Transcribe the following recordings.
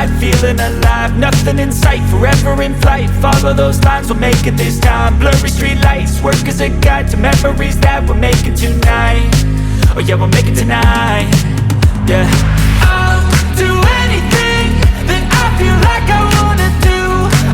inside, feeling alive. Nothing in sight, forever in flight. Follow those lines, we'll make it this time. Blurry street lights, work as a guide to memories that we're making tonight. Oh yeah, we'll make it tonight. Yeah, I'll do anything that I feel like I wanna do.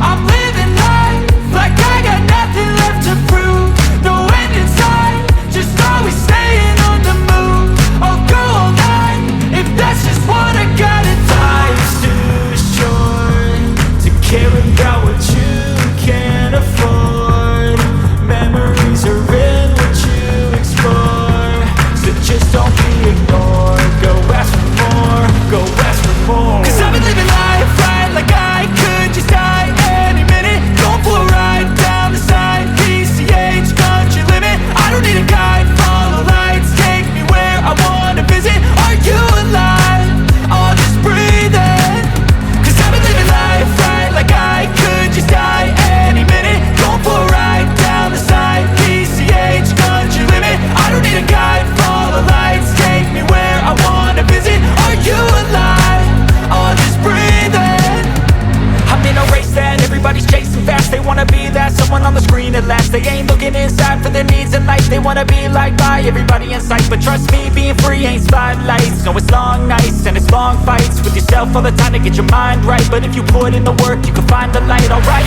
I'm living life like I got nothing left to prove. No end in sight, just always staying on the move. I'll go all night if that's just what I gotta do. Life's too short to care about what you can't afford. Memories are in what you explore, so just don't be ignored. Go ask for more, go ask for more. 'Cause I've been living life right like I could just die any minute. Going for a ride down the side, PCH, country limit. I don't need a guide, follow lights, take me where I wanna visit. Are you alive? I'll just breathe in. 'Cause I've been living life right like I could just die any minute. Going for a ride down the side, PCH, country limit. I don't need a guide, follow lights, take me where I wanna visit. Are you alive? I'll just breathe in. I'm in a race that everybody's chasing fast. They wanna be that someone on the screen at last. They ain't looking inside for their needs in life. They wanna be liked by everybody in sight. But trust me, being free ain't spotlights. No, it's long nights and it's long fights with yourself all the time to get your mind right. But if you put in the work, you can find the light, alright.